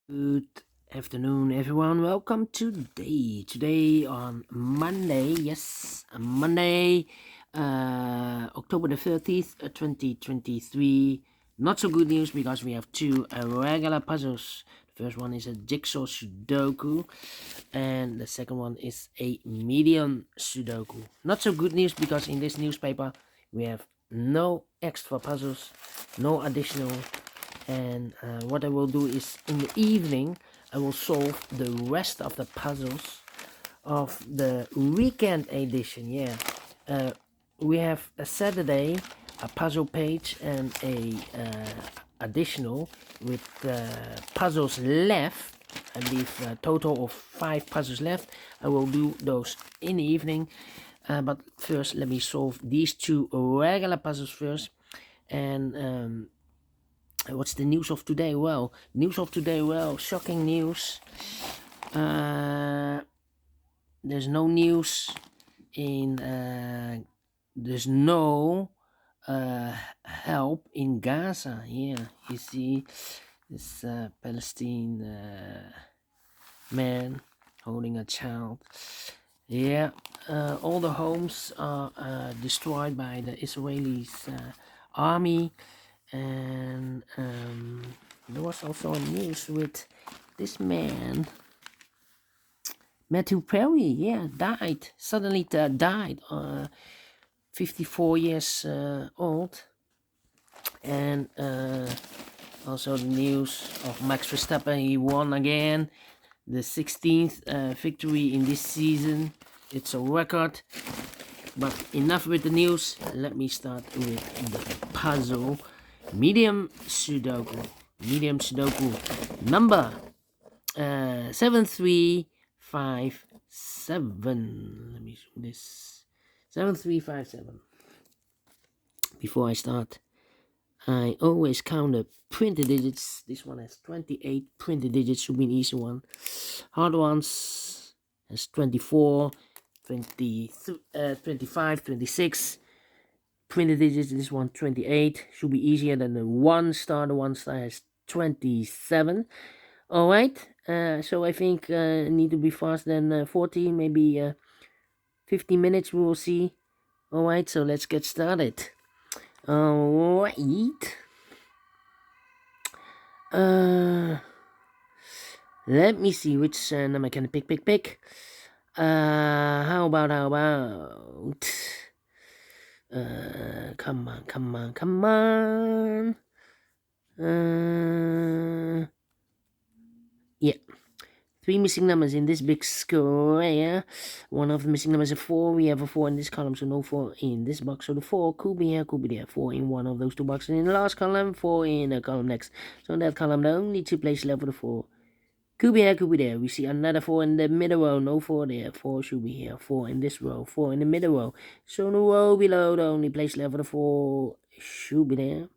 Good afternoon, everyone. Welcome today on Monday. Yes, Monday, October the 30th, 2023. Not so good news because we have two regular puzzles. The first one is a jigsaw Sudoku, and the second one is a medium Sudoku. Not so good news because in this newspaper we have no extra puzzles, no additional, and what I will do is in the evening I will solve the rest of the puzzles of the weekend edition. We have a Saturday, a puzzle page, and a additional with puzzles left. I believe a total of 5 puzzles left. I will do those in the evening, but first let me solve these two regular puzzles first. And what's the news of today? Well, shocking news. There's no news in there's no help in Gaza. Yeah, you see this Palestine man holding a child. Yeah, all the homes are destroyed by the Israelis army. And there was also a news with this man, Matthew Perry. Died suddenly. Died, 54 years old. And also the news of Max Verstappen. He won again, the 16th victory in this season. It's a record. But enough with the news. Let me start with the puzzle. Medium Sudoku number 7357. Let me show this. 7357. Before I start, I always count the printed digits. This one has 28 printed digits, should be an easy one. Hard ones has 24, 25, 26 printed digits. This one 28, should be easier than the one star. The one star has 27. All right, so I think need to be faster than 40, maybe 50 minutes. We will see. All right, so let's get started. All right. Let me see which number can I pick. How about come on. Yeah, 3 missing numbers in this big square. One of the missing numbers is 4. We have a 4 in this column, so no 4 in this box. So the 4 could be here, could be there. 4 in one of those two boxes. In the last column, 4 in the column next. So in that column, the only two places left for the 4. Could be here, could be there. We see another 4 in the middle row. No 4 there. 4 should be here. 4 in this row. 4 in the middle row. So in the row below, the only place left for the 4 should be there.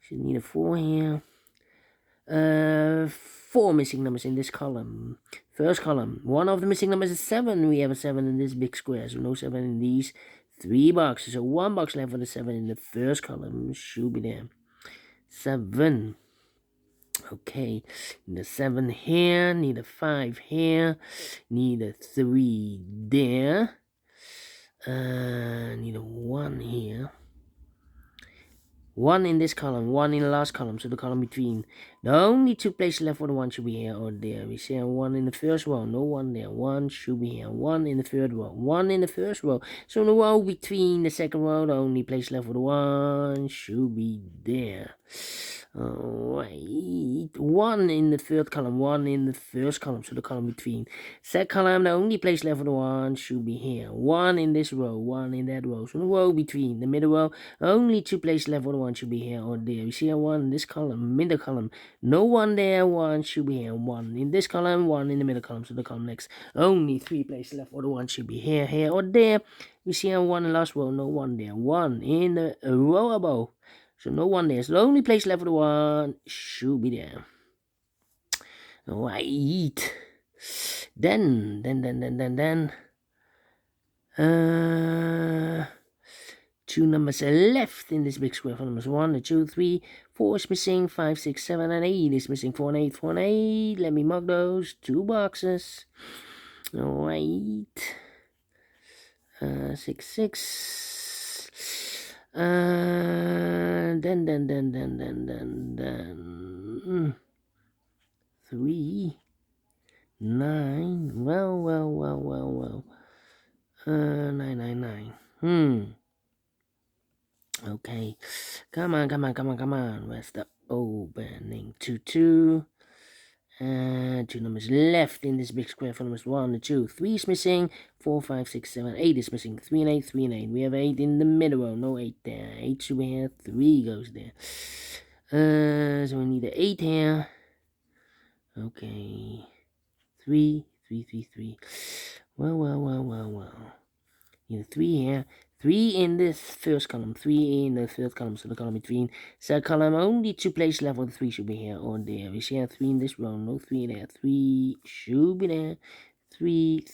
Should need a 4 here. 4 missing numbers in this column. First column. One of the missing numbers is 7. We have a 7 in this big square. So no 7 in these 3 boxes. So 1 box left for the 7 in the first column. Should be there. 7. Okay, need a 7 here, need a 5 here, need a 3 there, need a 1 here, 1 in this column, 1 in the last column, so the column between. The only two places left for the 1 should be here or there. We see a 1 in the first row, no 1 there, 1 should be here, 1 in the third row, 1 in the first row, so in the row between the second row, the only place left for the 1 should be there. Alright, 1 in the third column, 1 in the first column, so the column between. Second column, the only place left for the 1 should be here. 1 in this row, 1 in that row, so the row between. The middle row, only two places left for the 1 should be here or there. You see a 1 in this column, middle column, no 1 there, 1 should be here. 1 in this column, 1 in the middle column, so the column next. Only 3 places left for the 1 should be here, here or there. We see a 1 in the last row, no 1 there. 1 in the row above. So no 1 there. So the only place left for the 1 should be there. Alright. Then. 2 numbers left in this big square for numbers 1, 2, 3, 4 is missing, 5, 6, 7, and 8 is missing. 4 and 8, 4 and 8. Let me mark those 2 boxes. Alright. 6, 6. Then. 3, 9. Well. 9. Okay. Come on. Where's the opening? 2, 2. 2 numbers left in this big square for numbers 1, 2, 3 is missing. 4, 5, 6, 7, 8 is missing. 3 and 8, 3 and 8. We have 8 in the middle row. No 8 there. 8 should be here. 3 goes there. So we need an 8 here. Okay. 3. Well. Need a 3 here. 3 in this first column, 3 in the third column, so the column between. Third column, only 2 places left, 3 should be here or there. We see 3 in this row, no 3 there. 3 should be there. 3.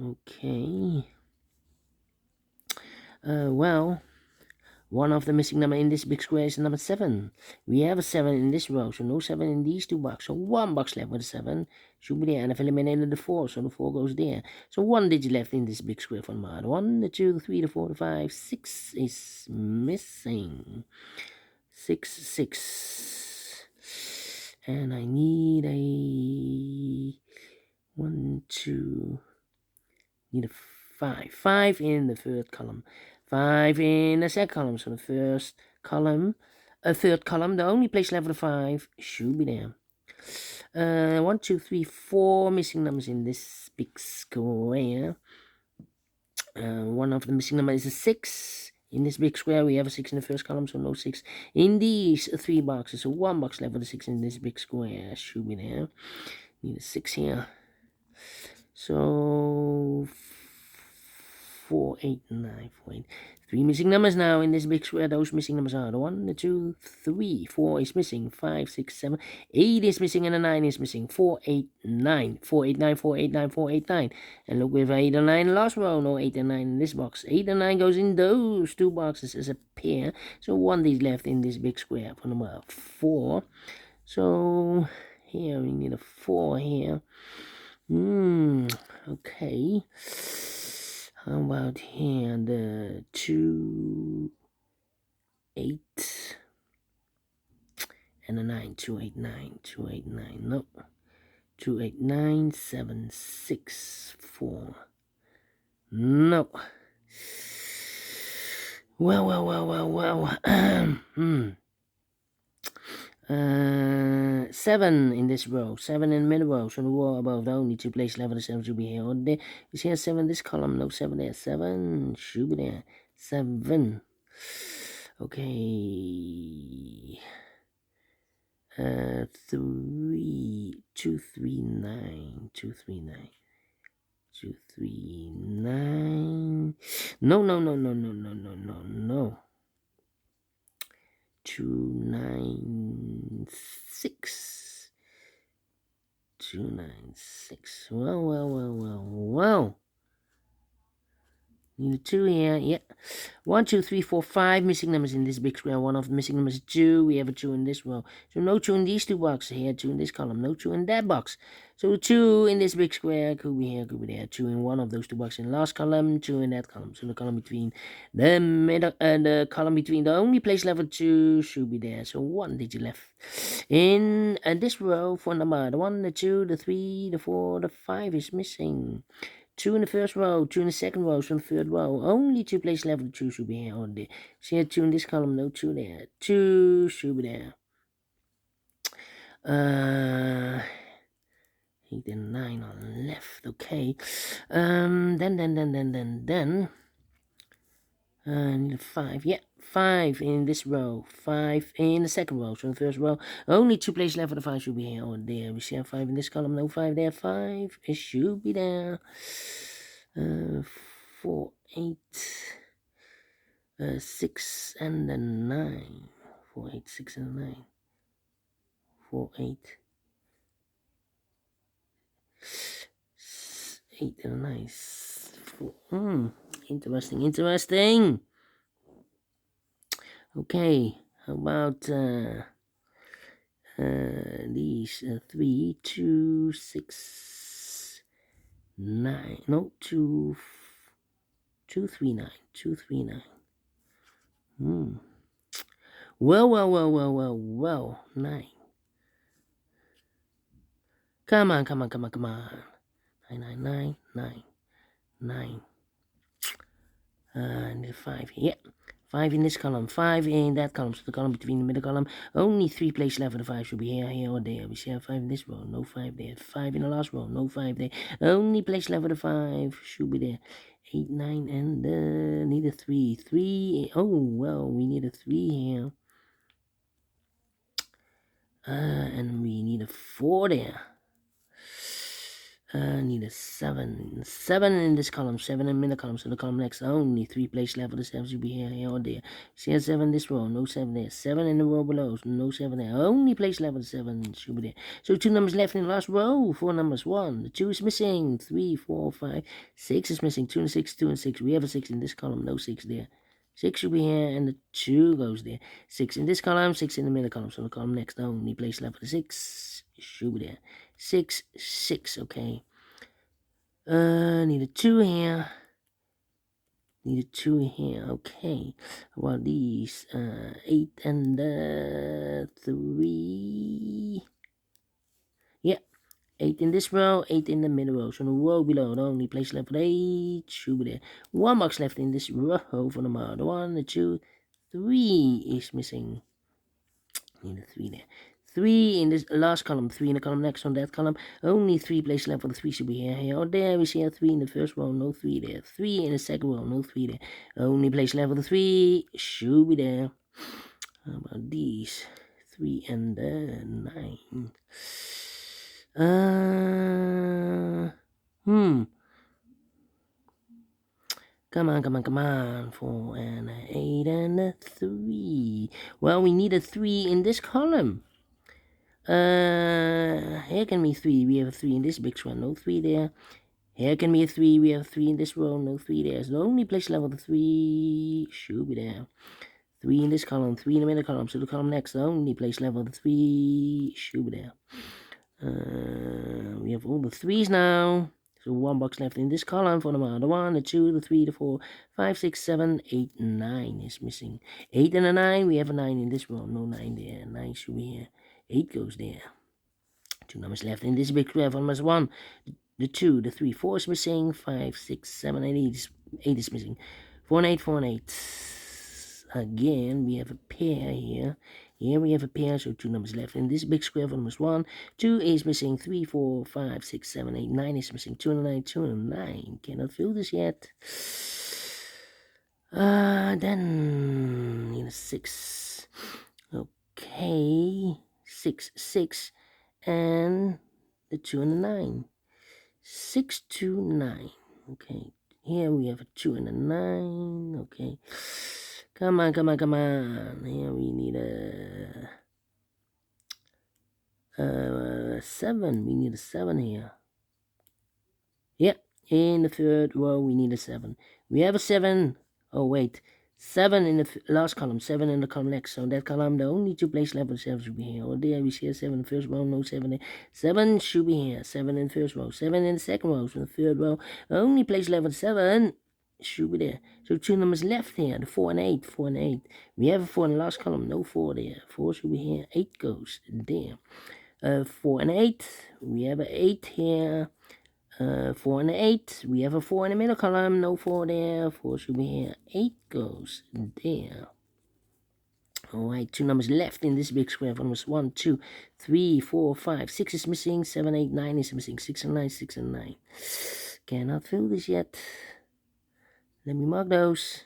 Okay. Well, one of the missing number in this big square is number 7. We have a 7 in this row, so no 7 in these 2 boxes. So 1 box left with a 7 should be there. And I've eliminated the 4, so the 4 goes there. So 1 digit left in this big square for the mod. 1, the 2, the 3, the 4, the 5, 6 is missing. 6. And I need a 1, 2. Need a 5. 5 in the third column. 5 in the second column. So the first column, third column, the only place left with a 5 should be there. 1, 2, 3, 4 missing numbers in this big square. One of the missing numbers is a 6. In this big square, we have a 6 in the first column, so no 6 in these 3 boxes. So 1 box left with a 6 in this big square should be there. Need a 6 here. So 4, 8, 9, 4, 8. 3 missing numbers now in this big square. Those missing numbers are the 1, the 2, 3, 4 is missing, 5, 6, 7, 8 is missing, and a 9 is missing. 4, 8, 9. 4, 8, 9, 4, 8, 9, 4, 8, 9. And look, we have 8 and 9 last row. No 8 and 9 in this box. 8 and 9 goes in those 2 boxes as a pair. So 1 is left in this big square for number 4. So here we need a 4 here. Okay. How about here, the 2, 8, and a 9, 2, 8, 9, 2, 8, 9, no, 2, 8, 9, 7, 6, 4, no. Well. 7 in this row, 7 in the middle row, so the row above, the only 2 places left of the 7 should be here or there. You see 7 in this column, no 7 there, 7 should be there, 7. Okay. 3, 2, 3, 9, 2, 3, 9. 2, 3, 9. No. 2, 9, 6. 2, 9, 6. Well. Need a 2 here. Yeah. 1, 2, 3, 4, 5 missing numbers in this big square. One of the missing numbers is 2. We have a 2 in this row. So no 2 in these 2 boxes here. 2 in this column. No 2 in that box. So 2 in this big square could be here, could be there. 2 in one of those 2 boxes in the last column. 2 in that column. So the column between the middle and the column between the only place left with 2 should be there. So 1 digit left in this row for number the 1, the 2, the 3, the 4, the 5 is missing. 2 in the first row, 2 in the second row, so in the third row. Only 2 places left with 2 should be here on there. See here, 2 in this column, no 2 there. 2 should be there. 8 and 9 on left, okay. Then. Need a 5, yeah. 5 in this row, 5 in the second row, so in the first row, only 2 places left for the 5 should be here or there. We see a 5 in this column, no 5 there, 5, it should be there. 4, 8, 6, and a 9. 4, 8, 6, and a 9. 4, 8, 8 and a 9. 4, Interesting. Okay, how about these 3, 2, 6, 9. No, 2, 2, 3, 9. 2, 3, 9. Well. 9. Come on. 9. I need a 5 here. Yeah. 5 in this column, 5 in that column, so the column between the middle column. Only 3 places left for the 5 should be here, or there. We see have 5 in this row, no 5 there. 5 in the last row, no 5 there. Only place left for the 5 should be there. 8, 9, and need a 3. 3, oh, well, we need a 3 here. And we need a 4 there. Need a 7. 7 in this column, 7 in the middle column, so the column next, only 3 places left for the 7 should be here, or there. See, 7 in this row, no 7 there. 7 in the row below, no 7 there. Only place left for the 7 should be there. So 2 numbers left in the last row, 4 numbers, 1. The 2 is missing, 3, 4, 5, 6 is missing, 2 and 6, 2 and 6. We have a 6 in this column, no 6 there. 6 should be here, and the 2 goes there. 6 in this column, 6 in the middle column, so the column next, only place left for the 6 should be there. 6, 6, okay. Need a 2 here. Need a 2 here, okay. Well, these, 8 and 3. Yeah, 8 in this row, 8 in the middle row. So the row below, the only place left for 8 should be there. 1 box left in this row for the mother. 1, the 2, 3 is missing. Need a 3 there. 3 in this last column, 3 in the column next on that column. Only 3 places left for the 3 should be here, or there. We see a 3 in the first row, no 3 there. 3 in the second row, no 3 there. Only place left for the 3 should be there. How about these? 3 and 9. Come on. 4 and 8 and 3. Well, we need a 3 in this column. Here can be 3. We have a 3 in this big one, no 3 there. Here can be a 3. We have a 3 in this row, no 3 there. So the only place level the 3 should be there. 3 in this column, 3 in the middle column. So the column next, the only place level the 3 should be there. We have all the 3s now. So 1 box left in this column for the 1, the 2, the 3, the 4, 5, 6, 7, 8, 9 is missing. 8 and a 9. We have a 9 in this row, no 9 there. 9 should be here. 8 goes there. 2 numbers left in this big square. 1 minus 1. The 2, the 3, 4 is missing. 5, 6, 7, 8 is missing. 4 and 8, 4 and 8. Again, we have a pair here. Here we have a pair, so 2 numbers left in this big square. 1 minus 1. 2 is missing. 3, 4, 5, 6, 7, 8, 9 is missing. 2 and 9, 2 and 9. Cannot fill this yet. Then need a 6. Okay. 6, 6, and the 2 and the 9. 6, 2, 9. Okay, here we have a 2 and a 9. Okay, come on. Here we need a 7. We need a 7 here. Yep, in the third row we need a 7. We have a 7. Oh wait, 7 in the last column, 7 in the column next. So that column, the only 2 places left for 7 should be here. Or there we see a 7 in the first row, no 7 there. 7 should be here. 7 in the first row, 7 in the second row. So the third row, the only place left for 7 should be there. So 2 numbers left here, the 4 and 8, 4 and 8. We have a 4 in the last column, no 4 there. 4 should be here. 8 goes there. 4 and 8. We have an 8 here. 4 and 8. We have a 4 in the middle column. No 4 there. 4 should be here. 8 goes there. Alright, 2 numbers left in this big square. 1, 2, 3, 4, 5. 6 is missing. 7, 8, 9 is missing. 6 and 9, 6 and 9. Cannot fill this yet. Let me mark those.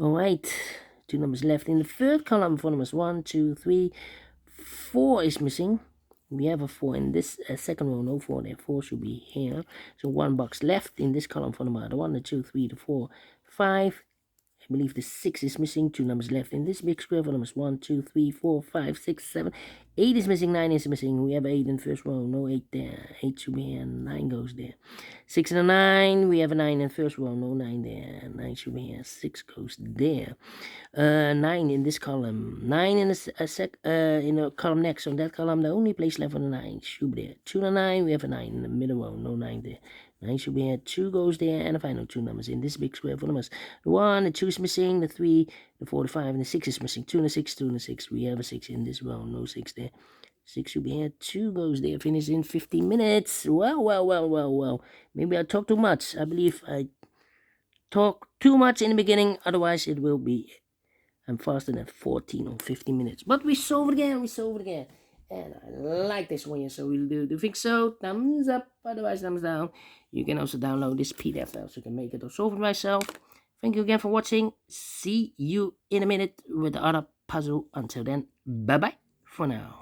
Alright, 2 numbers left in the third column. 1, 2, 3, 4 is missing. We have a 4 in this second row, no 4 there. 4 should be here. So 1 box left in this column for the mother. 1, the 2, 3, the 4, 5. I believe the 6 is missing. 2 numbers left in this big square for numbers 1, 2, 3, 4, 5, 6, 7, 8 is missing, 9 is missing. We have 8 in the first row, no 8 there. 8 should be here, 9 goes there. 6 and a 9, we have a 9 in the first row, no 9 there. 9 should be here, 6 goes there. 9 in this column, 9 in the column next. On that column, the only place left for the 9 should be there. 2 and a 9, we have a 9 in the middle row, no 9 there. 9 should be here, 2 goes there, and the final 2 numbers in this big square for numbers. The 1, the 2 is missing, the 3, the 4, the 5, and the 6 is missing. 2 and a 6, 2 and a 6. We have a 6 in this row, no 6 there. 6 should be here, 2 goes there, finish in 15 minutes. Well. Maybe I talk too much. I believe I talk too much in the beginning, otherwise it will be, I'm faster than 14 or 15 minutes. But we solve it again. And I like this one, so we'll do you think so? Thumbs up, otherwise thumbs down. You can also download this PDF file so you can make it or solve it myself. Thank you again for watching. See you in a minute with the other puzzle. Until then, bye-bye for now.